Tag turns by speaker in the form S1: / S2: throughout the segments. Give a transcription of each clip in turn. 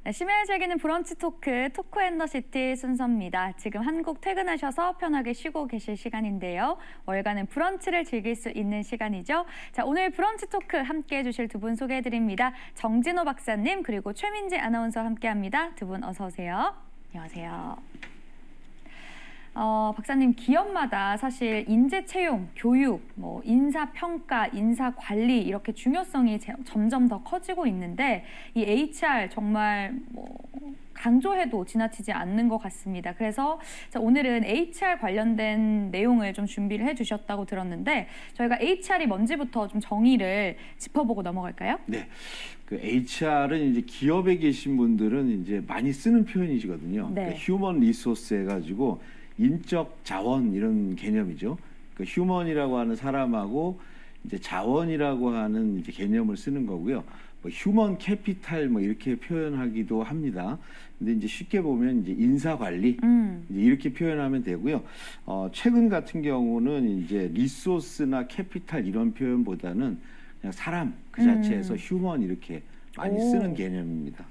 S1: 네, 심야를 즐기는 브런치 토크, 토크앤더시티 순서입니다. 지금 한국 퇴근하셔서 편하게 쉬고 계실 시간인데요. 월간은 브런치를 즐길 수 있는 시간이죠. 자, 오늘 브런치 토크 함께해 주실 두 분 소개해드립니다. 정진호 박사님 그리고 최민지 아나운서 함께합니다. 두 분 어서 오세요. 안녕하세요. 박사님, 기업마다 사실 인재 채용, 교육, 인사 평가, 인사 관리 이렇게 중요성이 점점 더 커지고 있는데 이 HR 정말 강조해도 지나치지 않는 것 같습니다. 그래서 오늘은 HR 관련된 내용을 좀 준비를 해주셨다고 들었는데 저희가 HR이 뭔지부터 좀 정의를 짚어보고 넘어갈까요?
S2: 네, 그 HR은 이제 기업에 계신 분들은 이제 많이 쓰는 표현이시거든요.
S1: 네.
S2: 그러니까 휴먼 리소스 해가지고 인적 자원 이런 개념이죠. 그 휴먼이라고 하는 사람하고 이제 자원이라고 하는 이제 개념을 쓰는 거고요. 휴먼 캐피탈 이렇게 표현하기도 합니다. 근데 이제 쉽게 보면 이제 인사 관리 이제 이렇게 표현하면 되고요. 최근 같은 경우는 이제 리소스나 캐피탈 이런 표현보다는 그냥 사람 그 자체에서 휴먼 이렇게 많이 쓰는 개념입니다.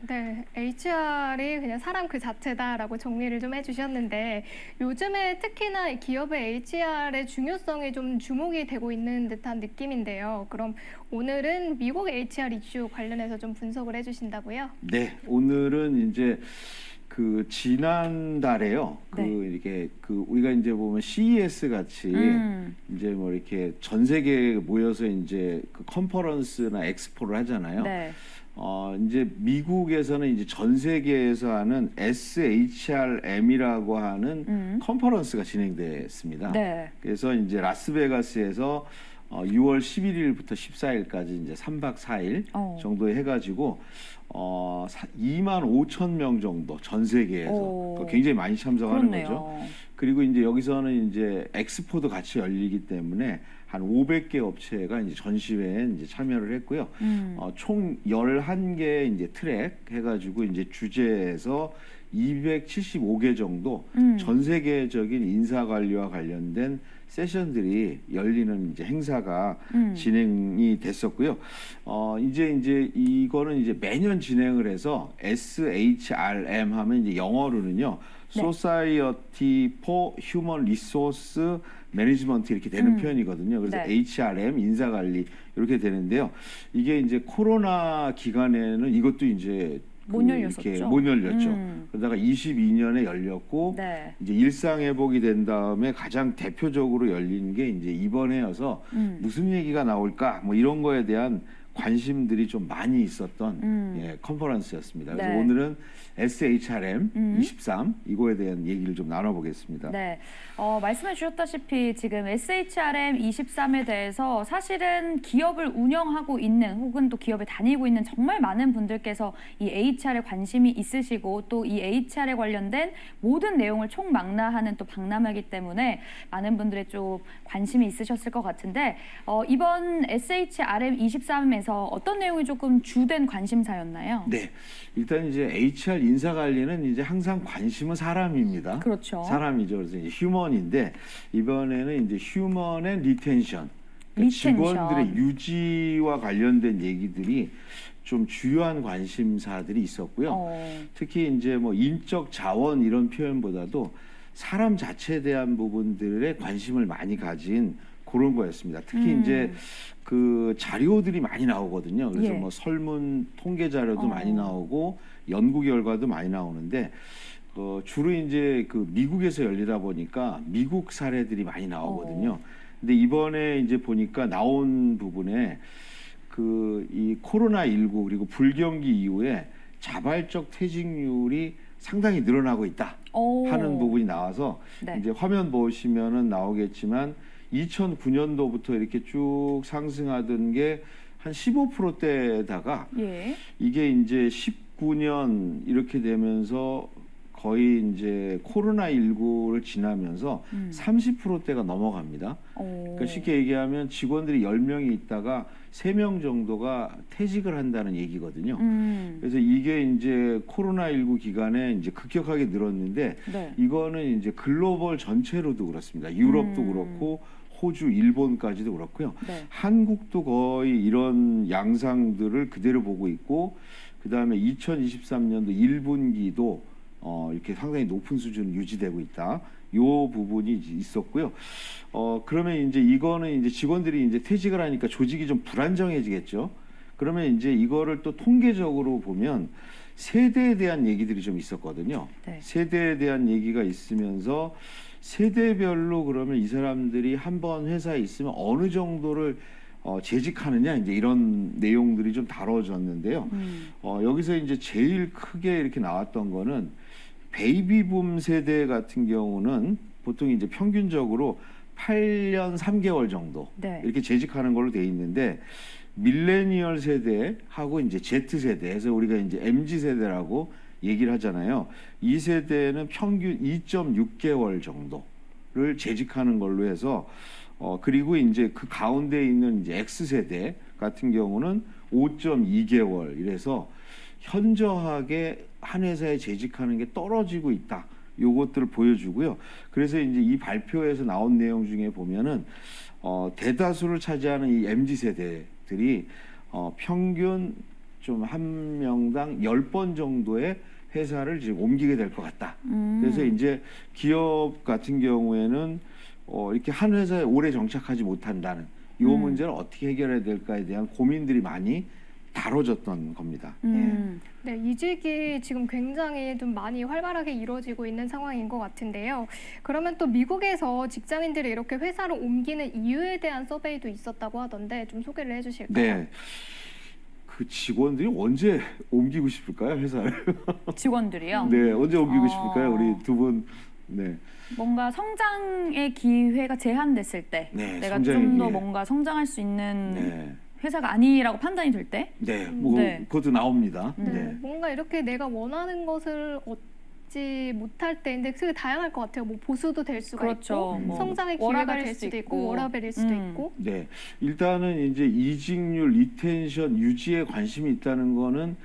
S3: 네, HR이 그냥 사람 그 자체다라고 정리를 좀 해주셨는데 요즘에 특히나 이 기업의 HR의 중요성이 좀 주목이 되고 있는 듯한 느낌인데요. 그럼 오늘은 미국 HR 이슈 관련해서 좀 분석을 해주신다고요?
S2: 네, 오늘은 이제 그 지난달에요.
S1: 네.
S2: 이렇게 우리가 이제 보면 CES 같이 이제 이렇게 전 세계에 모여서 이제 그 컨퍼런스나 엑스포를 하잖아요.
S1: 네.
S2: 이제 미국에서는 이제 전 세계에서 하는 SHRM이라고 하는 컨퍼런스가 진행됐습니다.
S1: 네.
S2: 그래서 이제 라스베가스에서 6월 11일부터 14일까지 이제 3박 4일 정도 해가지고 2만 5천 명 정도 전 세계에서 굉장히 많이 참석하는
S1: 그렇네요.
S2: 거죠. 그리고 이제 여기서는 이제 엑스포도 같이 열리기 때문에 한 500개 업체가 이제 전시회에 이제 참여를 했고요. 총 11개 이제 트랙 해가지고 이제 주제에서 275개 정도 전 세계적인 인사 관리와 관련된 세션들이 열리는 이제 행사가 진행이 됐었고요. 이제 이거는 이제 매년 진행을 해서 SHRM 하면 이제 영어로는요.
S1: 네.
S2: Society for Human Resource Management 이렇게 되는 표현이거든요. 그래서
S1: 네.
S2: HRM 인사관리 이렇게 되는데요. 이게 이제 코로나 기간에는 이것도 이제
S1: 못 열렸었죠.
S2: 이렇게 못 열렸죠. 그러다가 22년에 열렸고
S1: 네.
S2: 이제 일상 회복이 된 다음에 가장 대표적으로 열린 게 이제 이번 해여서 무슨 얘기가 나올까 이런 거에 대한 관심들이 좀 많이 있었던 컨퍼런스였습니다. 그래서
S1: 네.
S2: 오늘은 SHRM 23 이거에 대한 얘기를 좀 나눠보겠습니다.
S1: 네, 말씀해 주셨다시피 지금 SHRM 23에 대해서 사실은 기업을 운영하고 있는 혹은 또 기업에 다니고 있는 정말 많은 분들께서 이 HR에 관심이 있으시고 또 이 HR에 관련된 모든 내용을 총망라하는 또 박람회이기 때문에 많은 분들의 좀 관심이 있으셨을 것 같은데 이번 SHRM 23에서 어떤 내용이 조금 주된 관심사였나요?
S2: 네, 일단 이제 HR 인사 관리는 이제 항상 관심은 사람입니다.
S1: 그렇죠.
S2: 사람이죠. 그래서 이제 휴먼인데 이번에는 이제 휴먼 앤 리텐션,
S1: 리텐션.
S2: 직원들의 유지와 관련된 얘기들이 좀 주요한 관심사들이 있었고요. 특히 이제 인적 자원 이런 표현보다도 사람 자체에 대한 부분들에 관심을 많이 가진 그런 거였습니다. 특히 이제 그 자료들이 많이 나오거든요. 그래서
S1: 예.
S2: 설문 통계 자료도 많이 나오고 연구 결과도 많이 나오는데 주로 이제 그 미국에서 열리다 보니까 미국 사례들이 많이 나오거든요. 근데 이번에 이제 보니까 나온 부분에 이 코로나19 그리고 불경기 이후에 자발적 퇴직률이 상당히 늘어나고 있다 하는 부분이 나와서
S1: 네.
S2: 이제 화면 보시면은 나오겠지만 2009년도부터 이렇게 쭉 상승하던 게 한 15%대에다가
S1: 예.
S2: 이게 이제 19년 이렇게 되면서 거의 이제 코로나19를 지나면서 30%대가 넘어갑니다. 그러니까 쉽게 얘기하면 직원들이 10명이 있다가 3명 정도가 퇴직을 한다는 얘기거든요. 그래서 이게 이제 코로나19 기간에 이제 급격하게 늘었는데
S1: 네.
S2: 이거는 이제 글로벌 전체로도 그렇습니다. 유럽도 그렇고 호주, 일본까지도 그렇고요.
S1: 네.
S2: 한국도 거의 이런 양상들을 그대로 보고 있고 그다음에 2023년도 1분기도 이렇게 상당히 높은 수준 유지되고 있다. 요 부분이 있었고요. 그러면 이제 이거는 이제 직원들이 이제 퇴직을 하니까 조직이 좀 불안정해지겠죠. 그러면 이제 이거를 또 통계적으로 보면 세대에 대한 얘기들이 좀 있었거든요.
S1: 네.
S2: 세대에 대한 얘기가 있으면서 세대별로 그러면 이 사람들이 한번 회사에 있으면 어느 정도를 재직하느냐 이제 이런 내용들이 좀 다뤄졌는데요. 여기서 이제 제일 크게 이렇게 나왔던 거는 베이비붐 세대 같은 경우는 보통 이제 평균적으로 8년 3개월 정도
S1: 네.
S2: 이렇게 재직하는 걸로 돼 있는데 밀레니얼 세대하고 이제 Z 세대에서 우리가 이제 MZ 세대라고 얘기를 하잖아요. 이 세대는 평균 2.6개월 정도를 재직하는 걸로 해서 그리고 이제 그 가운데 있는 이제 X 세대 같은 경우는 5.2개월 이래서 현저하게 한 회사에 재직하는 게 떨어지고 있다. 요것들을 보여주고요. 그래서 이제 이 발표에서 나온 내용 중에 보면은 대다수를 차지하는 이 MZ 세대들이 평균 좀 한 명당 10번 정도의 회사를 지금 옮기게 될 것 같다. 그래서 이제 기업 같은 경우에는 이렇게 한 회사에 오래 정착하지 못한다는 이 문제를 어떻게 해결해야 될까에 대한 고민들이 많이 다뤄졌던 겁니다.
S3: 네, 이직이 지금 굉장히 좀 많이 활발하게 이루어지고 있는 상황인 것 같은데요. 그러면 또 미국에서 직장인들이 이렇게 회사를 옮기는 이유에 대한 서베이도 있었다고 하던데 좀 소개를 해주실까요?
S2: 네. 그 직원들이 언제 옮기고 싶을까요, 회사를?
S1: 직원들이요.
S2: 네, 언제 옮기고 싶을까요, 우리 두 분? 네.
S1: 뭔가 성장의 기회가 제한됐을 때,
S2: 네,
S1: 내가
S2: 성장의
S1: 좀 더
S2: 기회.
S1: 뭔가 성장할 수 있는
S2: 네.
S1: 회사가 아니라고 판단이 될 때,
S2: 네, 뭐
S1: 네.
S2: 그것도 나옵니다.
S3: 네,
S2: 네.
S3: 뭔가 이렇게 내가 원하는 것을 얻지 못할 때인데 되게 다양할 것 같아요. 뭐 보수도 될 수가
S1: 그렇죠.
S3: 있고
S1: 뭐
S3: 성장의 기회가
S1: 워라밸일
S3: 될
S1: 수도
S3: 수도 있고
S1: 있고.
S3: 워라밸일 수도 있고
S2: 네, 일단은 이제 이직률, 리텐션, 유지에 관심이 있다는 거는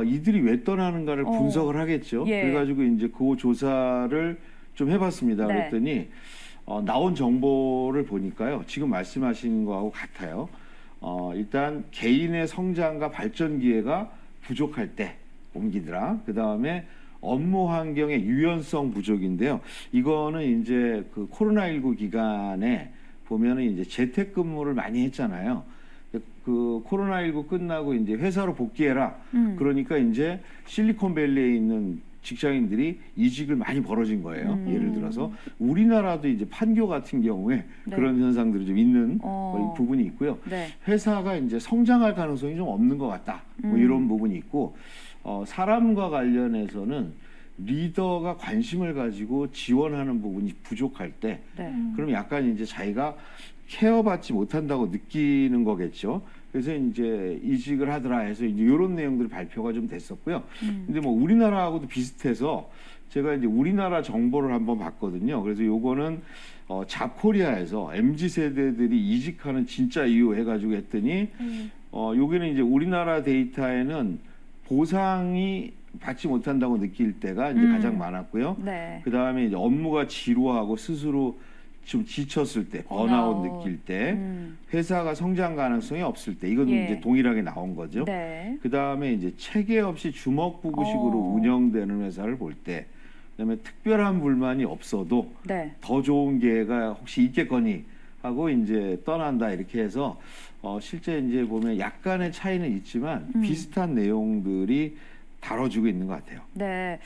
S2: 이들이 왜 떠나는가를 분석을 하겠죠.
S1: 예.
S2: 그래가지고 이제 그 조사를 좀 해봤습니다.
S1: 네.
S2: 그랬더니 나온 정보를 보니까요, 지금 말씀하신 거하고 같아요. 일단 개인의 성장과 발전 기회가 부족할 때 옮기더라. 그 다음에 업무 환경의 유연성 부족인데요. 이거는 이제 그 코로나19 기간에 보면은 이제 재택근무를 많이 했잖아요. 그 코로나19 끝나고 이제 회사로 복귀해라. 그러니까 이제 실리콘밸리에 있는 직장인들이 이직을 많이 벌어진 거예요. 예를 들어서 우리나라도 이제 판교 같은 경우에
S1: 네.
S2: 그런 현상들이 좀 있는 부분이 있고요.
S1: 네.
S2: 회사가 이제 성장할 가능성이 좀 없는 것 같다. 뭐 이런 부분이 있고 사람과 관련해서는 리더가 관심을 가지고 지원하는 부분이 부족할 때
S1: 네.
S2: 그럼 약간 이제 자기가 케어받지 못한다고 느끼는 거겠죠. 그래서 이제 이직을 하더라 해서 이제 이런 내용들이 발표가 좀 됐었고요. 근데 뭐 우리나라하고도 비슷해서 제가 이제 우리나라 정보를 한번 봤거든요. 그래서 요거는 잡코리아에서 MZ 세대들이 이직하는 진짜 이유 해가지고 했더니 여기는 이제 우리나라 데이터에는 보상이 받지 못한다고 느낄 때가 이제 가장 많았고요.
S1: 네.
S2: 그 다음에 이제 업무가 지루하고 스스로 좀 지쳤을 때, 번아웃 느낄 때, 회사가 성장 가능성이 없을 때, 이건
S1: 예.
S2: 이제 동일하게 나온 거죠.
S1: 네.
S2: 그 다음에 이제 체계 없이 주먹부구식으로 운영되는 회사를 볼 때, 그다음에 특별한 불만이 없어도
S1: 네.
S2: 더 좋은 기회가 혹시 있겠거니 하고 이제 떠난다 이렇게 해서 실제 이제 보면 약간의 차이는 있지만 비슷한 내용들이 다뤄지고 있는 것 같아요.
S1: 네.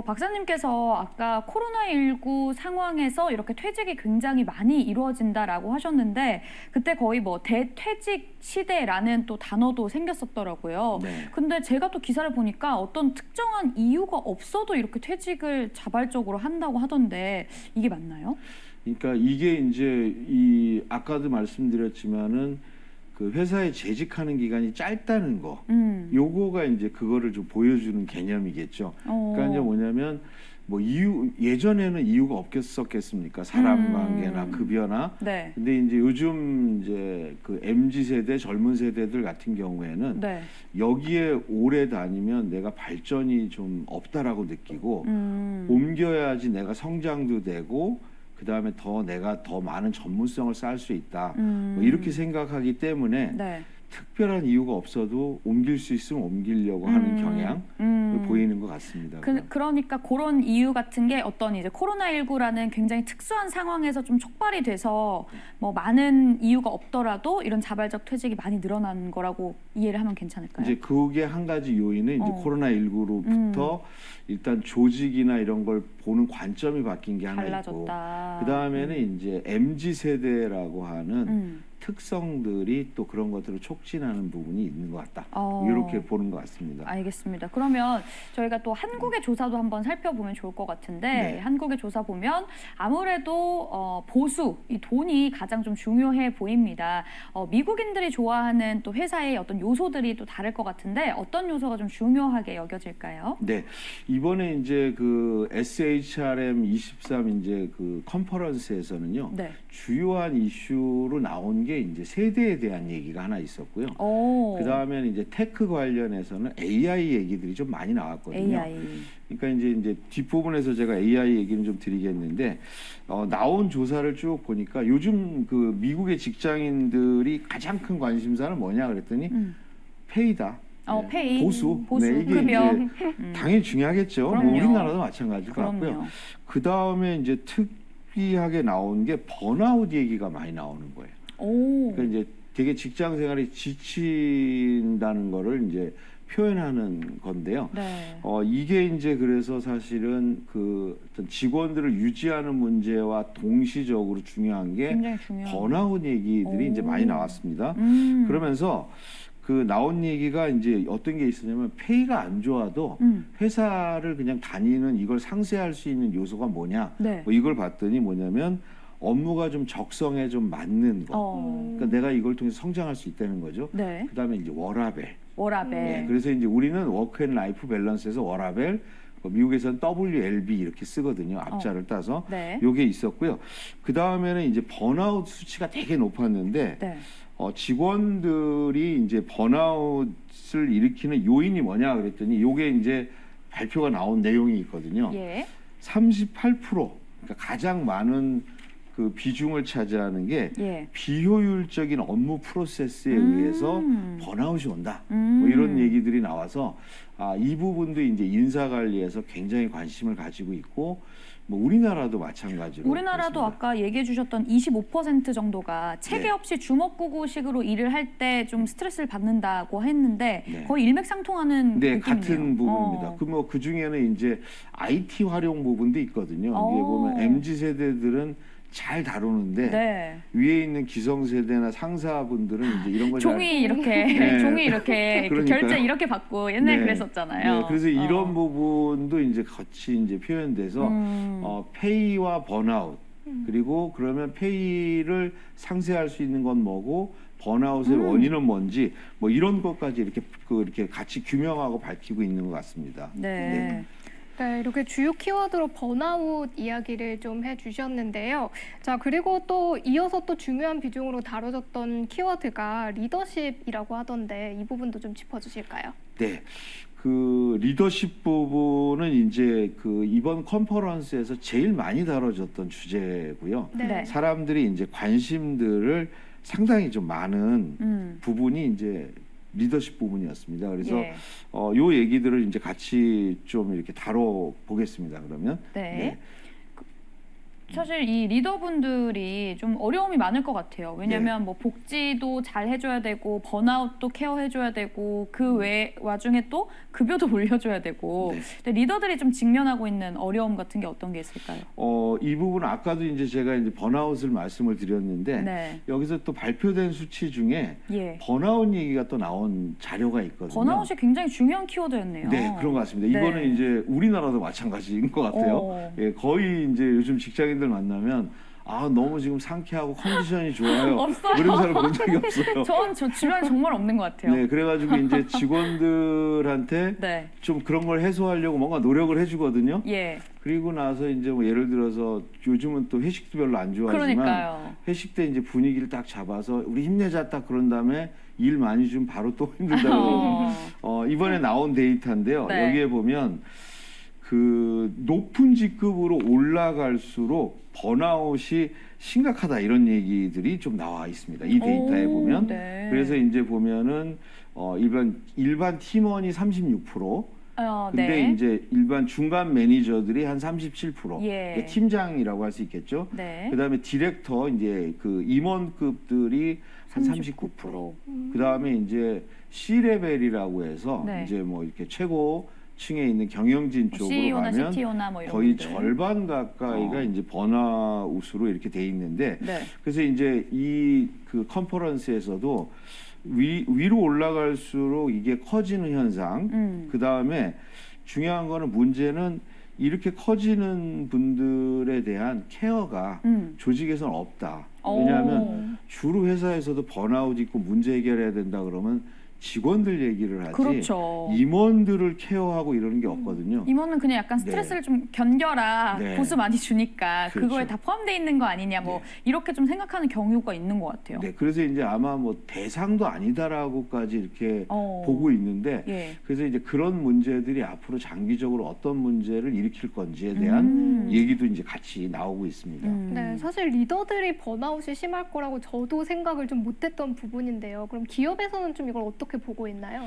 S1: 박사님께서 아까 코로나19 상황에서 이렇게 퇴직이 굉장히 많이 이루어진다라고 하셨는데 그때 거의 뭐 대퇴직 시대라는 또 단어도 생겼었더라고요.
S2: 네.
S1: 근데 제가 또 기사를 보니까 어떤 특정한 이유가 없어도 이렇게 퇴직을 자발적으로 한다고 하던데 이게 맞나요?
S2: 그러니까 이게 이제 이 아까도 말씀드렸지만은 그 회사에 재직하는 기간이 짧다는 거, 요거가 이제 그거를 좀 보여주는 개념이겠죠. 그러니까 이제 뭐냐면 뭐 이유 예전에는 이유가 없겠었겠습니까? 사람 관계나 급여나.
S1: 네.
S2: 근데 이제 요즘 이제 그 MZ 세대 젊은 세대들 같은 경우에는
S1: 네.
S2: 여기에 오래 다니면 내가 발전이 좀 없다라고 느끼고 옮겨야지 내가 성장도 되고. 그 다음에 내가 더 많은 전문성을 쌓을 수 있다. 뭐 이렇게 생각하기 때문에
S1: 네.
S2: 특별한 이유가 없어도 옮길 수 있으면 옮기려고 하는 경향을 보이는 것 같습니다.
S1: 그러니까 그런 이유 같은 게 어떤 이제 코로나19라는 굉장히 특수한 상황에서 좀 촉발이 돼서 뭐 많은 이유가 없더라도 이런 자발적 퇴직이 많이 늘어난 거라고 이해를 하면 괜찮을까요?
S2: 이제 그게 한 가지 요인은 이제 코로나19로부터 일단 조직이나 이런 걸 보는 관점이 바뀐 게 하나 있고,
S1: 달라졌다.
S2: 그 다음에는 이제 MZ 세대라고 하는 특성들이 또 그런 것들을 촉진하는 부분이 있는 것 같다. 이렇게 보는 것 같습니다.
S1: 알겠습니다. 그러면 저희가 또 한국의 조사도 한번 살펴보면 좋을 것 같은데
S2: 네.
S1: 한국의 조사 보면 아무래도 보수, 이 돈이 가장 좀 중요해 보입니다. 미국인들이 좋아하는 또 회사의 어떤 요소들이 또 다를 것 같은데 어떤 요소가 좀 중요하게 여겨질까요?
S2: 네, 이번에 이제 그 SHRM 23 이제 그 컨퍼런스에서는요,
S1: 네.
S2: 주요한 이슈로 나온 게 이제 세대에 대한 얘기가 하나 있었고요. 그 다음에는 이제 테크 관련해서는 AI 얘기들이 좀 많이 나왔거든요.
S1: AI.
S2: 그러니까 이제 뒷부분에서 제가 AI 얘기는 좀 드리겠는데, 나온 조사를 쭉 보니까 요즘 그 미국의 직장인들이 가장 큰 관심사는 뭐냐 그랬더니 페이다. 네,
S1: 페이.
S2: 보수.
S1: 보수,
S2: 네, 이게
S1: 급여.
S2: 이제 당연히 중요하겠죠. 뭐
S1: 그럼요.
S2: 우리나라도 마찬가지일 것 같고요.
S1: 그럼요.
S2: 그 다음에 이제 특이하게 나온 게 번아웃 얘기가 많이 나오는 거예요. 그러니까 이제 되게 직장 생활이 지친다는 거를 이제 표현하는 건데요.
S1: 네.
S2: 이게 이제 그래서 사실은 그 어떤 직원들을 유지하는 문제와 동시적으로 중요한 게
S1: 굉장히 중요한.
S2: 번아웃 얘기들이 이제 많이 나왔습니다. 그러면서 그 나온 얘기가 이제 어떤 게 있었냐면 페이가 안 좋아도 회사를 그냥 다니는 이걸 상쇄할 수 있는 요소가 뭐냐.
S1: 네.
S2: 뭐 이걸 봤더니 뭐냐면 업무가 좀 적성에 좀 맞는 거. 그러니까 내가 이걸 통해서 성장할 수 있다는 거죠.
S1: 네.
S2: 그다음에 이제 워라벨.
S1: 워라벨.
S2: 네, 그래서 이제 우리는 워크 앤 라이프 밸런스에서 워라벨, 미국에서는 WLB 이렇게 쓰거든요. 앞자를 따서.
S1: 네.
S2: 요게 있었고요. 그 다음에는 이제 번아웃 수치가 되게 높았는데
S1: 네.
S2: 직원들이 이제 번아웃을 일으키는 요인이 뭐냐 그랬더니 요게 이제 발표가 나온 내용이 있거든요.
S1: 예.
S2: 38%, 그러니까 가장 많은 그 비중을 차지하는 게
S1: 예.
S2: 비효율적인 업무 프로세스에 의해서 번아웃이 온다. 뭐 이런 얘기들이 나와서 이 부분도 이제 인사 관리에서 굉장히 관심을 가지고 있고, 뭐 우리나라도 마찬가지로.
S1: 우리나라도
S2: 그렇습니다.
S1: 아까 얘기해 주셨던 25% 정도가 체계
S2: 네.
S1: 없이 주먹구구식으로 일을 할 때 좀 스트레스를 받는다고 했는데
S2: 네.
S1: 거의 일맥상통하는
S2: 네,
S1: 느낌이네요.
S2: 같은 부분입니다. 그 중에는 이제 IT 활용 부분도 있거든요. 이게 보면 MZ 세대들은 잘 다루는데
S1: 네.
S2: 위에 있는 기성 세대나 상사분들은 이제 이런 걸
S1: 종이 이렇게
S2: 네.
S1: 종이 이렇게
S2: 그러니까요.
S1: 결제 이렇게 받고 옛날
S2: 네.
S1: 그랬었잖아요.
S2: 네, 그래서 이런 부분도 이제 같이 이제 표현돼서 페이와 번아웃, 그리고 그러면 페이를 상쇄할 수 있는 건 뭐고 번아웃의 원인은 뭔지 뭐 이런 것까지 이렇게 같이 규명하고 밝히고 있는 것 같습니다.
S1: 네.
S3: 네, 이렇게 주요 키워드로 번아웃 이야기를 좀 해주셨는데요. 자, 그리고 또 이어서 또 중요한 비중으로 다뤄졌던 키워드가 리더십이라고 하던데 이 부분도 좀 짚어주실까요?
S2: 네. 그 리더십 부분은 이제 그 이번 컨퍼런스에서 제일 많이 다뤄졌던 주제고요.
S1: 네.
S2: 사람들이 이제 관심들을 상당히 좀 많은 부분이 이제 리더십 부분이었습니다. 그래서
S1: 예.
S2: 요 얘기들을 이제 같이 좀 이렇게 다뤄 보겠습니다. 그러면
S1: 네. 사실 이 리더분들이 좀 어려움이 많을 것 같아요. 왜냐하면 뭐 복지도 잘 해줘야 되고 번아웃도 케어해줘야 되고 그 와중에 또 급여도 올려줘야 되고
S2: 네.
S1: 근데 리더들이 좀 직면하고 있는 어려움 같은 게 어떤 게 있을까요?
S2: 이 부분은 아까도 이제 제가 이제 번아웃을 말씀을 드렸는데
S1: 네.
S2: 여기서 또 발표된 수치 중에
S1: 예.
S2: 번아웃 얘기가 또 나온 자료가 있거든요.
S1: 번아웃이 굉장히 중요한 키워드였네요.
S2: 네, 그런 것 같습니다.
S1: 네.
S2: 이거는 이제 우리나라도 마찬가지인 것 같아요. 예, 거의 이제 요즘 직장인들 만나면 너무 지금 상쾌하고 컨디션이 좋아요.
S1: 없어요.
S2: 이런 사람 본 적이 없어요.
S1: 저 주변에 정말 없는 것 같아요.
S2: 네, 그래가지고 이제 직원들한테
S1: 네.
S2: 좀 그런 걸 해소하려고 뭔가 노력을 해주거든요.
S1: 예.
S2: 그리고 나서 이제 뭐 예를 들어서 요즘은 또 회식도 별로 안 좋아하지만
S1: 그러니까요.
S2: 회식 때 이제 분위기를 딱 잡아서 우리 힘내자 딱 그런 다음에 일 많이 주면 바로 또 힘들다고 그러고 이번에 나온 데이터인데요.
S1: 네.
S2: 여기에 보면 그 높은 직급으로 올라갈수록 번아웃이 심각하다 이런 얘기들이 좀 나와 있습니다. 이 데이터에 보면.
S1: 네.
S2: 그래서 이제 보면은 일반 팀원이 36%, 근데
S1: 네.
S2: 이제 일반 중간 매니저들이 한 37%,
S1: 예.
S2: 이게 팀장이라고 할 수 있겠죠.
S1: 네.
S2: 그다음에 디렉터 이제 그 임원급들이 한 39%. 그다음에 이제 C 레벨이라고 해서
S1: 네.
S2: 이제 뭐 이렇게 최고층에 있는 경영진 쪽으로
S1: CEO나
S2: 가면
S1: CTO나 뭐 이런
S2: 거의
S1: 분들.
S2: 절반 가까이가 이제 번아웃으로 이렇게 돼 있는데
S1: 네.
S2: 그래서 이제 이 그 컨퍼런스에서도 위로 올라갈수록 이게 커지는 현상. 그 다음에 중요한 거는 문제는 이렇게 커지는 분들에 대한 케어가 조직에서는 없다. 왜냐하면 주로 회사에서도 번아웃 있고 문제 해결해야 된다 그러면 직원들 얘기를 하지
S1: 그렇죠.
S2: 임원들을 케어하고 이러는 게 없거든요.
S1: 임원은 그냥 약간 스트레스를 좀 견뎌라.
S2: 네.
S1: 보수 많이 주니까
S2: 그렇죠.
S1: 그거에 다 포함되어 있는 거 아니냐 뭐 이렇게 좀 생각하는 경우가 있는 것 같아요.
S2: 네, 그래서 이제 아마 뭐 대상도 아니다라고까지 이렇게
S1: 어.
S2: 보고 있는데
S1: 예.
S2: 그래서 이제 그런 문제들이 앞으로 장기적으로 어떤 문제를 일으킬 건지에 대한 얘기도 이제 같이 나오고 있습니다.
S3: 네, 사실 리더들이 번아웃이 심할 거라고 저도 생각을 좀 못했던 부분인데요. 그럼 기업에서는 좀 이걸 어떻게 보고 있나요?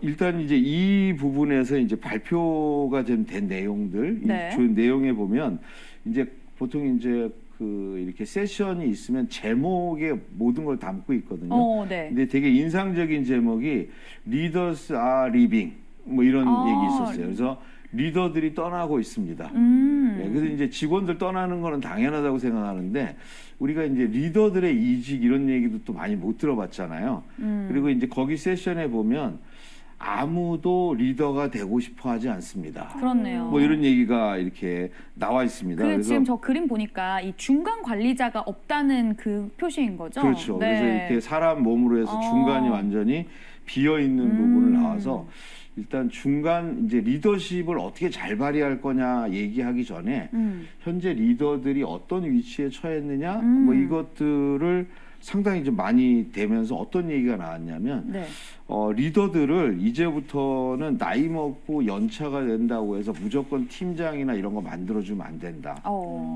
S2: 일단 이제 이 부분에서 이제 발표가 된 내용들,
S1: 네.
S2: 이 내용에 보면 이제 보통 이제 그 이렇게 세션이 있으면 제목에 모든 걸 담고 있거든요.
S1: 네.
S2: 근데 되게 인상적인 제목이 Leaders are leaving 뭐 이런 얘기 있었어요. 그래서 리더들이 떠나고 있습니다. 네, 그래서 이제 직원들 떠나는 거는 당연하다고 생각하는데 우리가 이제 리더들의 이직 이런 얘기도 또 많이 못 들어봤잖아요. 그리고 이제 거기 세션에 보면 아무도 리더가 되고 싶어 하지 않습니다.
S1: 그렇네요.
S2: 뭐 이런 얘기가 이렇게 나와 있습니다.
S1: 그
S2: 그래서
S1: 지금 저 그림 보니까 이 중간 관리자가 없다는 그 표시인 거죠?
S2: 그렇죠.
S1: 네.
S2: 그래서 이렇게 사람 몸으로 해서 중간이 완전히 비어 있는 부분을 나와서 일단 중간 이제 리더십을 어떻게 잘 발휘할 거냐 얘기하기 전에 현재 리더들이 어떤 위치에 처했느냐 뭐 이것들을 상당히 좀 많이 되면서 어떤 얘기가 나왔냐면
S1: 네.
S2: 리더들을 이제부터는 나이 먹고 연차가 된다고 해서 무조건 팀장이나 이런 거 만들어주면 안 된다.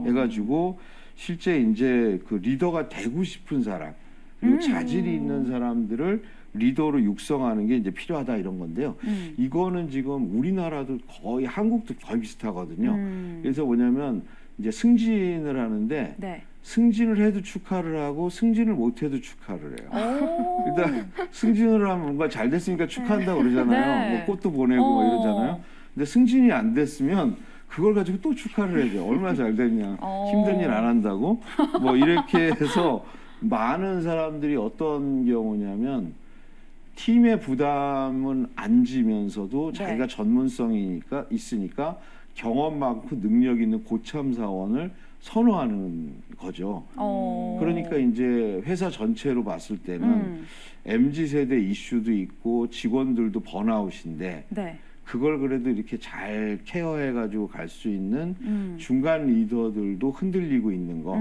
S2: 해가지고 실제 이제 그 리더가 되고 싶은 사람 그리고 자질이 있는 사람들을 리더로 육성하는 게 이제 필요하다 이런 건데요. 이거는 지금 우리나라도 거의 한국도 거의 비슷하거든요. 그래서 뭐냐면 이제 승진을 하는데
S1: 네.
S2: 승진을 해도 축하를 하고 승진을 못 해도 축하를 해요. 일단 승진을 하면 뭔가 잘 됐으니까 축하한다고 그러잖아요.
S1: 네.
S2: 뭐 꽃도 보내고 뭐 이러잖아요. 근데 승진이 안 됐으면 그걸 가지고 또 축하를 해야죠. 얼마나 잘 됐냐. 힘든 일 안 한다고. 뭐 이렇게 해서 많은 사람들이 어떤 경우냐면 팀의 부담은 안 지면서도 자기가 전문성이니까 있으니까 경험 많고 능력 있는 고참 사원을 선호하는 거죠. 그러니까 이제 회사 전체로 봤을 때는 MZ 세대 이슈도 있고 직원들도 번아웃인데
S1: 네.
S2: 그걸 그래도 이렇게 잘 케어해가지고 갈 수 있는 중간 리더들도 흔들리고 있는 거.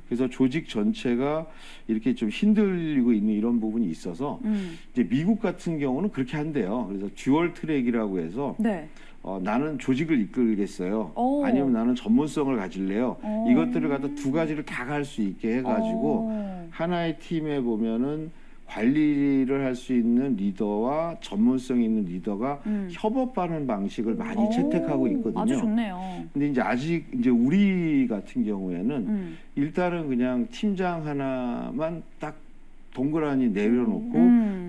S2: 그래서 조직 전체가 이렇게 좀 흔들리고 있는 이런 부분이 있어서 이제 미국 같은 경우는 그렇게 한대요. 그래서 듀얼 트랙이라고 해서
S1: 네.
S2: 나는 조직을 이끌겠어요. 아니면 나는 전문성을 가질래요. 이것들을 갖다 두 가지를 다 갈 수 있게 해가지고 하나의 팀에 보면은 관리를 할 수 있는 리더와 전문성 있는 리더가 협업하는 방식을 많이 채택하고 있거든요.
S1: 아주 좋네요.
S2: 근데 이제 아직 이제 우리 같은 경우에는 일단은 그냥 팀장 하나만 딱 동그라니 내려놓고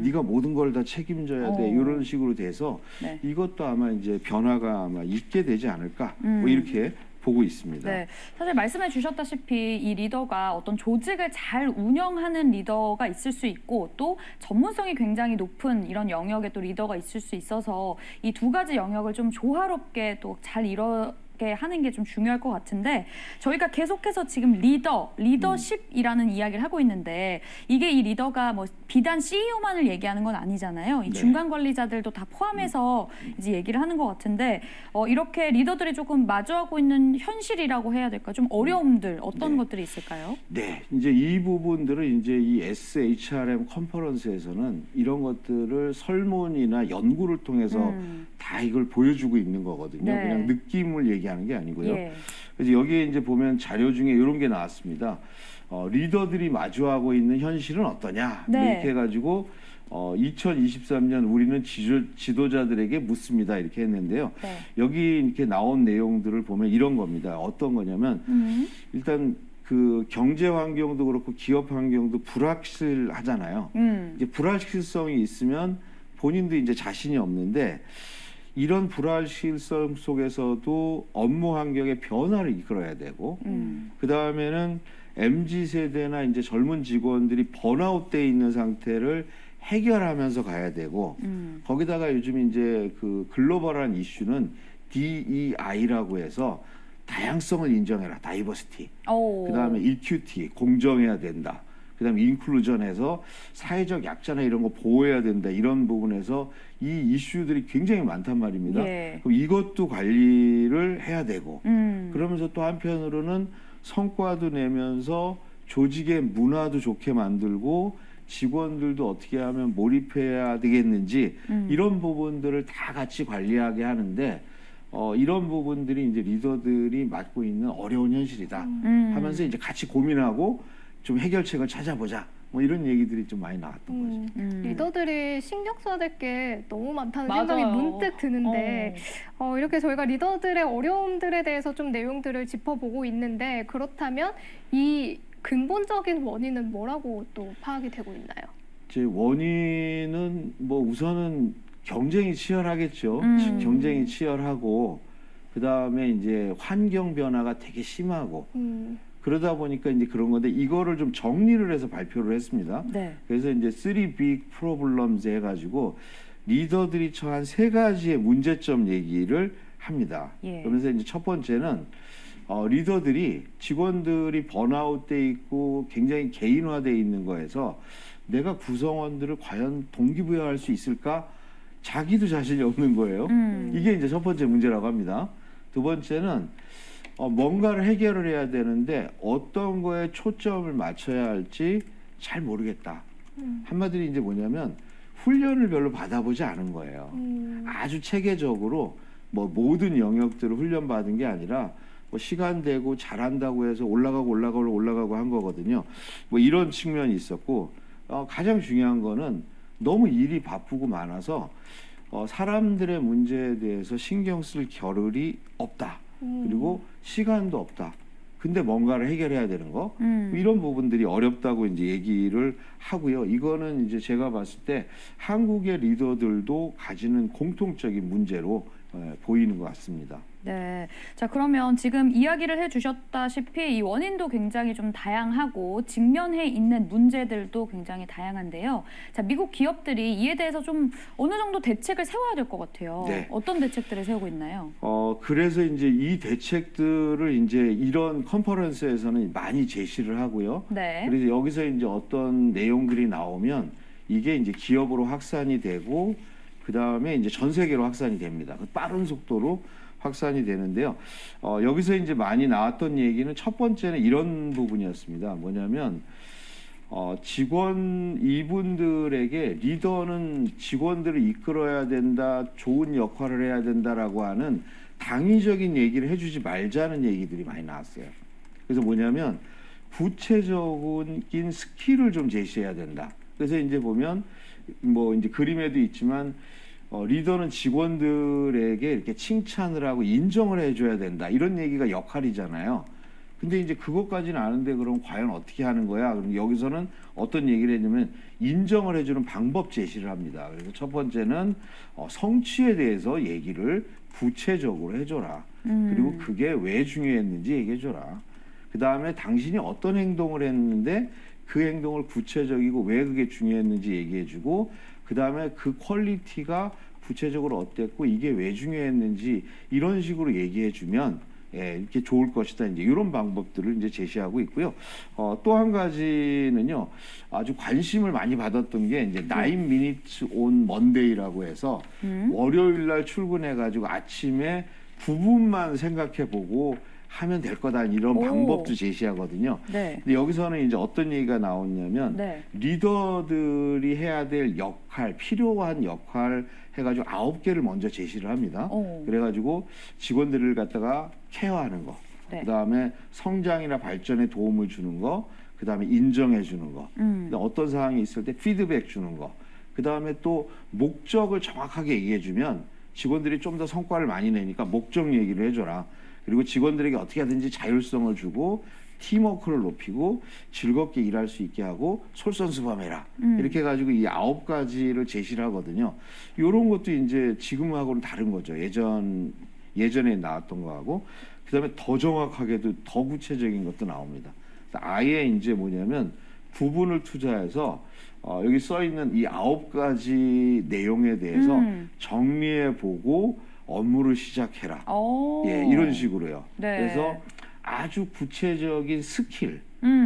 S2: 네가 모든 걸 다 책임져야 돼 이런 식으로 돼서
S1: 네.
S2: 이것도 아마 이제 변화가 아마 있게 되지 않을까 뭐 이렇게 보고 있습니다.
S1: 네, 사실 말씀해 주셨다시피 이 리더가 어떤 조직을 잘 운영하는 리더가 있을 수 있고 또 전문성이 굉장히 높은 이런 영역에 또 리더가 있을 수 있어서 이 두 가지 영역을 좀 조화롭게 또 잘 하는 게 좀 중요할 것 같은데 저희가 계속해서 지금 리더십이라는 이야기를 하고 있는데 이게 이 리더가 뭐 비단 CEO만을 얘기하는 건 아니잖아요. 이 중간 관리자들도 다 포함해서 이제 얘기를 하는 것 같은데 이렇게 리더들이 조금 마주하고 있는 현실이라고 해야 될까? 좀 어려움들 어떤 것들이 있을까요?
S2: 네, 이제 이 부분들은 이제 이 SHRM 컨퍼런스에서는 이런 것들을 설문이나 연구를 통해서 다 이걸 보여주고 있는 거거든요.
S1: 네.
S2: 그냥 느낌을 얘기하는 게 아니고요.
S1: 예.
S2: 그래서 여기에 이제 보면 자료 중에 이런 게 나왔습니다. 리더들이 마주하고 있는 현실은 어떠냐? 뭐
S1: 네.
S2: 이렇게 해가지고 2023년 우리는 지도자들에게 묻습니다. 이렇게 했는데요.
S1: 네.
S2: 여기 이렇게 나온 내용들을 보면 이런 겁니다. 어떤 거냐면 일단 그 경제 환경도 그렇고 기업 환경도 불확실하잖아요. 이제 불확실성이 있으면 본인도 이제 자신이 없는데 이런 불확실성 속에서도 업무 환경의 변화를 이끌어야 되고 그 다음에는 MZ 세대나 이제 젊은 직원들이 번아웃돼 있는 상태를 해결하면서 가야 되고 거기다가 요즘 이제 그 글로벌한 이슈는 DEI라고 해서 다양성을 인정해라, 다이버시티. 그다음에 EQT, 공정해야 된다. 그다음에 인클루전해서 사회적 약자나 이런 거 보호해야 된다. 이런 부분에서 이 이슈들이 굉장히 많단 말입니다.
S1: 예.
S2: 그럼 이것도 관리를 해야 되고 그러면서 또 한편으로는 성과도 내면서 조직의 문화도 좋게 만들고 직원들도 어떻게 하면 몰입해야 되겠는지 이런 부분들을 다 같이 관리하게 하는데 이런 부분들이 이제 리더들이 맡고 있는 어려운 현실이다 하면서 이제 같이 고민하고 좀 해결책을 찾아보자. 뭐 이런 얘기들이 좀 많이 나왔던 거죠.
S3: 리더들이 신경 써야 될 게 너무 많다는
S1: 맞아요.
S3: 생각이 문득 드는데 이렇게 저희가 리더들의 어려움들에 대해서 좀 내용들을 짚어보고 있는데 그렇다면 이 근본적인 원인은 뭐라고 또 파악이 되고 있나요?
S2: 제 원인은 뭐 우선은 경쟁이 치열하겠죠. 경쟁이 치열하고 그 다음에 이제 환경 변화가 되게 심하고 그러다 보니까 이제 그런 건데 이거를 좀 정리를 해서 발표를 했습니다.
S1: 네.
S2: 그래서 이제 3 big problems 해가지고 리더들이 처한 3가지의 문제점 얘기를 합니다.
S1: 예.
S2: 그러면서 이제 첫 번째는 리더들이 직원들이 번아웃돼 있고 굉장히 개인화돼 있는 거에서 내가 구성원들을 과연 동기부여할 수 있을까? 자기도 자신이 없는 거예요. 이게 이제 첫 번째 문제라고 합니다. 두 번째는 뭔가를 해결을 해야 되는데 어떤 거에 초점을 맞춰야 할지 잘 모르겠다. 한마디로 이제 뭐냐면 훈련을 별로 받아보지 않은 거예요. 아주 체계적으로 뭐 모든 영역들을 훈련받은 게 아니라 뭐 시간 되고 잘한다고 해서 올라가고 한 거거든요. 뭐 이런 측면이 있었고 가장 중요한 거는 너무 일이 바쁘고 많아서 사람들의 문제에 대해서 신경 쓸 겨를이 없다. 그리고 시간도 없다. 근데 뭔가를 해결해야 되는 거 이런 부분들이 어렵다고 이제 얘기를 하고요. 이거는 이제 제가 봤을 때 한국의 리더들도 가지는 공통적인 문제로 보이는 것 같습니다.
S1: 네. 자, 그러면 지금 이야기를 해주셨다시피 이 원인도 굉장히 좀 다양하고 직면해 있는 문제들도 굉장히 다양한데요. 자, 미국 기업들이 이에 대해서 좀 어느 정도 대책을 세워야 될 것 같아요.
S2: 네.
S1: 어떤 대책들을 세우고 있나요?
S2: 그래서 이제 이 대책들을 이제 이런 컨퍼런스에서는 많이 제시를 하고요.
S1: 네.
S2: 그래서 여기서 이제 어떤 내용들이 나오면 이게 이제 기업으로 확산이 되고 그 다음에 이제 전 세계로 확산이 됩니다. 빠른 속도로 확산이 되는데요. 여기서 이제 많이 나왔던 얘기는 첫 번째는 이런 부분이었습니다. 뭐냐면 직원 이분들에게 리더는 직원들을 이끌어야 된다, 좋은 역할을 해야 된다라고 하는 당위적인 얘기를 해주지 말자는 얘기들이 많이 나왔어요. 그래서 뭐냐면 구체적인 스킬을 좀 제시해야 된다. 그래서 이제 보면 뭐 이제 그림에도 있지만 리더는 직원들에게 이렇게 칭찬을 하고 인정을 해줘야 된다. 이런 얘기가 역할이잖아요. 근데 이제 그것까지는 아는데 그럼 과연 어떻게 하는 거야? 그럼 여기서는 어떤 얘기를 했냐면 인정을 해주는 방법 제시를 합니다. 그래서 첫 번째는 성취에 대해서 얘기를 구체적으로 해줘라. 그리고 그게 왜 중요했는지 얘기해줘라. 그 다음에 당신이 어떤 행동을 했는데 그 행동을 구체적이고 왜 그게 중요했는지 얘기해주고 그 다음에 그 퀄리티가 구체적으로 어땠고 이게 왜 중요했는지 이런 식으로 얘기해주면 이렇게 좋을 것이다. 이제 이런 방법들을 이제 제시하고 있고요. 또 한 가지는요, 아주 관심을 많이 받았던 게 이제 9 minutes on Monday라고 해서 월요일 날 출근해가지고 아침에 9분만 생각해보고 하면 될 거다 이런
S1: 오.
S2: 방법도 제시하거든요.
S1: 네.
S2: 근데 여기서는 이제 어떤 얘기가 나오냐면
S1: 네.
S2: 리더들이 해야 될 역할, 필요한 역할 해가지고 9개를 먼저 제시를 합니다.
S1: 오.
S2: 그래가지고 직원들을 갖다가 케어하는 거,
S1: 네.
S2: 그다음에 성장이나 발전에 도움을 주는 거, 그다음에 인정해 주는 거, 그다음에 어떤 상황이 있을 때 피드백 주는 거, 그다음에 또 목적을 정확하게 얘기해 주면 직원들이 좀 더 성과를 많이 내니까 목적 얘기를 해줘라. 그리고 직원들에게 어떻게 하든지 자율성을 주고 팀워크를 높이고 즐겁게 일할 수 있게 하고 솔선수범해라. 이렇게 해가지고 이 9가지를 제시를 하거든요. 이런 것도 이제 지금하고는 다른 거죠. 예전에 나왔던 거하고 그다음에 더 정확하게도 더 구체적인 것도 나옵니다. 아예 이제 뭐냐면 부분을 투자해서 여기 써 있는 이 9가지 내용에 대해서 정리해 보고 업무를 시작해라.
S1: 오.
S2: 예, 이런 식으로요.
S1: 네.
S2: 그래서 아주 구체적인 스킬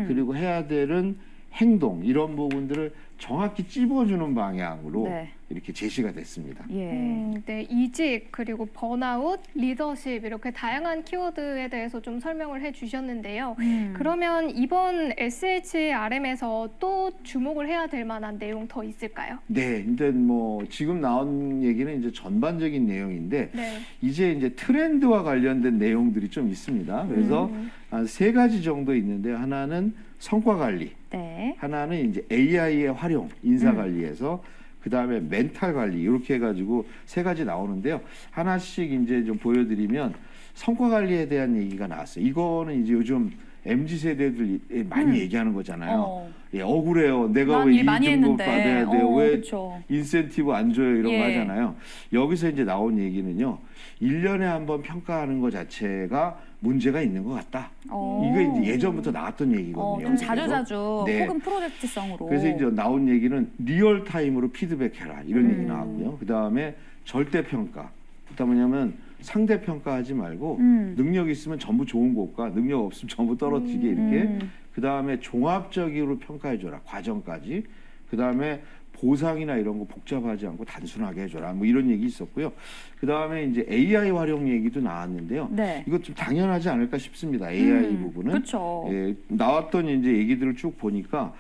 S1: 그리고
S2: 그리고 해야 되는 행동 이런 부분들을 정확히 찝어주는 방향으로
S1: 네.
S2: 이렇게 제시가 됐습니다.
S1: 예.
S3: 네, 이직 그리고 번아웃, 리더십 이렇게 다양한 키워드에 대해서 좀 설명을 해주셨는데요. 그러면 이번 SHRM에서 또 주목을 해야 될 만한 내용 더 있을까요?
S2: 네, 근데 뭐 지금 나온 얘기는 이제 전반적인 내용인데
S3: 네.
S2: 이제 트렌드와 관련된 내용들이 좀 있습니다. 그래서 한 3가지 정도 있는데 하나는 성과 관리,
S1: 네.
S2: 하나는 이제 AI의 활용, 인사 관리에서 그 다음에 멘탈 관리 이렇게 해가지고 3가지 나오는데요. 하나씩 이제 좀 보여드리면 성과 관리에 대한 얘기가 나왔어요. 이거는 이제 요즘 MZ 세대들이 많이 얘기하는 거잖아요. 예, 억울해요. 내가
S1: 난
S2: 왜
S1: 일 많이
S2: 2등급
S1: 했는데.
S2: 받아야 돼요? 왜
S1: 그쵸.
S2: 인센티브 안 줘요? 이런 거
S1: 예.
S2: 하잖아요. 여기서 이제 나온 얘기는요. 1년에 한 번 평가하는 것 자체가 문제가 있는 것 같다. 이게 이제 예전부터 나왔던 얘기거든요.
S1: 좀 자주자주
S2: 네.
S1: 혹은 프로젝트성으로.
S2: 그래서 이제 나온 얘기는 리얼 타임으로 피드백해라 이런 얘기 나왔고요. 그 다음에 절대 평가. 그다음 뭐냐면 상대 평가하지 말고 능력 있으면 전부 좋은 것과 능력 없으면 전부 떨어지게 이렇게. 그 다음에 종합적으로 평가해줘라 과정까지. 그 다음에 보상이나 이런 거 복잡하지 않고 단순하게 해줘라. 뭐 이런 얘기 있었고요. 그 다음에 이제 AI 활용 얘기도 나왔는데요.
S1: 네.
S2: 이거 좀 당연하지 않을까 싶습니다. AI 부분은.
S1: 그렇죠.
S2: 예, 나왔던 이제 얘기들을 쭉 보니까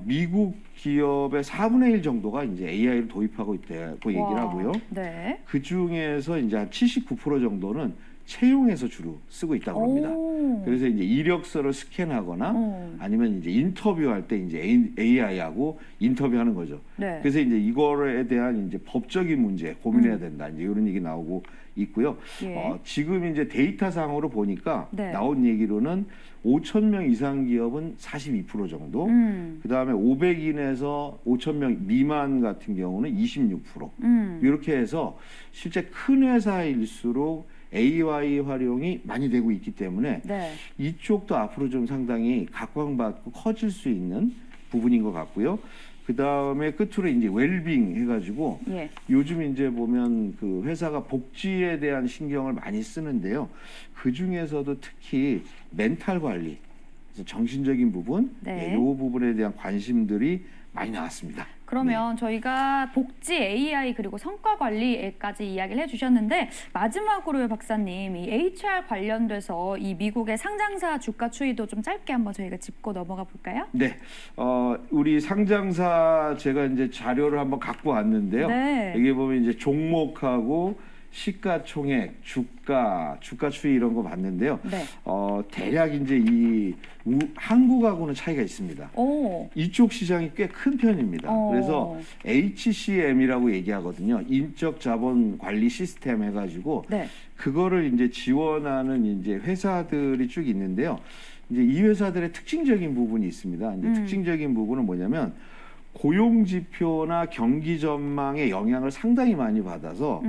S2: 미국 기업의 4분의 1 정도가 이제 AI를 도입하고 있다고 얘기를 하고요.
S1: 네.
S2: 그 중에서 이제 한 79% 정도는 채용에서 주로 쓰고 있다고 합니다. 그래서 이제 이력서를 스캔하거나 아니면 이제 인터뷰할 때 이제 AI하고 인터뷰하는 거죠.
S1: 네.
S2: 그래서 이제 이거에 대한 이제 법적인 문제 고민해야 된다. 이제 이런 얘기 나오고 있고요.
S1: 예.
S2: 지금 이제 데이터상으로 보니까
S1: 네.
S2: 나온 얘기로는 5,000명 이상 기업은 42% 정도, 그 다음에 500인에서 5,000명 미만 같은 경우는 26%. 이렇게 해서 실제 큰 회사일수록 AI 활용이 많이 되고 있기 때문에
S1: 네.
S2: 이쪽도 앞으로 좀 상당히 각광받고 커질 수 있는 부분인 것 같고요. 그 다음에 끝으로 이제 웰빙 해가지고
S1: 예.
S2: 요즘 이제 보면 그 회사가 복지에 대한 신경을 많이 쓰는데요. 그 중에서도 특히 멘탈 관리, 그래서 정신적인 부분,
S1: 네.
S2: 이 부분에 대한 관심들이 많이 나왔습니다.
S1: 그러면 저희가 복지 AI 그리고 성과 관리에까지 이야기를 해주셨는데 마지막으로요 박사님 이 HR 관련돼서 이 미국의 상장사 주가 추이도 좀 짧게 한번 저희가 짚고 넘어가 볼까요?
S2: 네, 우리 상장사 제가 이제 자료를 한번 갖고 왔는데요.
S1: 네.
S2: 여기 보면 이제 종목하고 시가총액, 주가 추이 이런 거 봤는데요.
S1: 네.
S2: 대략 이제 한국하고는 차이가 있습니다.
S1: 오.
S2: 이쪽 시장이 꽤 큰 편입니다. 그래서 HCM이라고 얘기하거든요. 인적 자본 관리 시스템 해가지고
S1: 네. 그거를
S2: 이제 지원하는 이제 회사들이 쭉 있는데요. 이제 이 회사들의 특징적인 부분이 있습니다. 이제 특징적인 부분은 뭐냐면 고용 지표나 경기 전망의 영향을 상당히 많이 받아서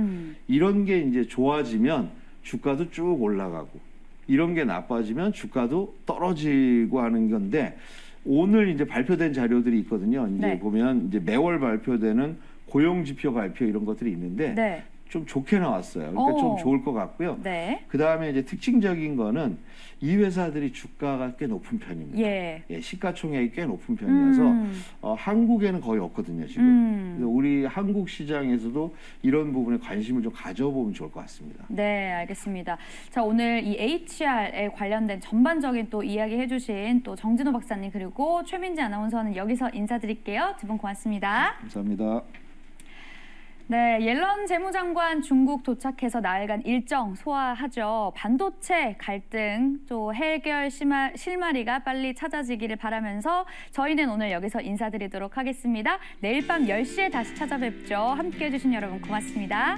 S2: 이런 게 이제 좋아지면 주가도 쭉 올라가고 이런 게 나빠지면 주가도 떨어지고 하는 건데 오늘 이제 발표된 자료들이 있거든요. 이제
S1: 네.
S2: 보면 이제 매월 발표되는 고용 지표 발표 이런 것들이 있는데
S1: 네.
S2: 좀 좋게 나왔어요. 그러니까 좀 좋을 것 같고요.
S1: 네.
S2: 그 다음에 이제 특징적인 거는 이 회사들이 주가가 꽤 높은 편입니다.
S1: 예.
S2: 시가총액이 꽤 높은 편이어서 한국에는 거의 없거든요, 지금. 그래서 우리 한국 시장에서도 이런 부분에 관심을 좀 가져보면 좋을 것 같습니다.
S1: 네, 알겠습니다. 자, 오늘 이 HR에 관련된 전반적인 또 이야기 해주신 또 정진호 박사님 그리고 최민지 아나운서는 여기서 인사드릴게요. 두 분 고맙습니다.
S2: 감사합니다.
S1: 네, 옐런 재무장관 중국 도착해서 나흘간 일정 소화하죠. 반도체 갈등 또 해결 실마리가 빨리 찾아지기를 바라면서 저희는 오늘 여기서 인사드리도록 하겠습니다. 내일 밤 10시에 다시 찾아뵙죠. 함께해 주신 여러분 고맙습니다.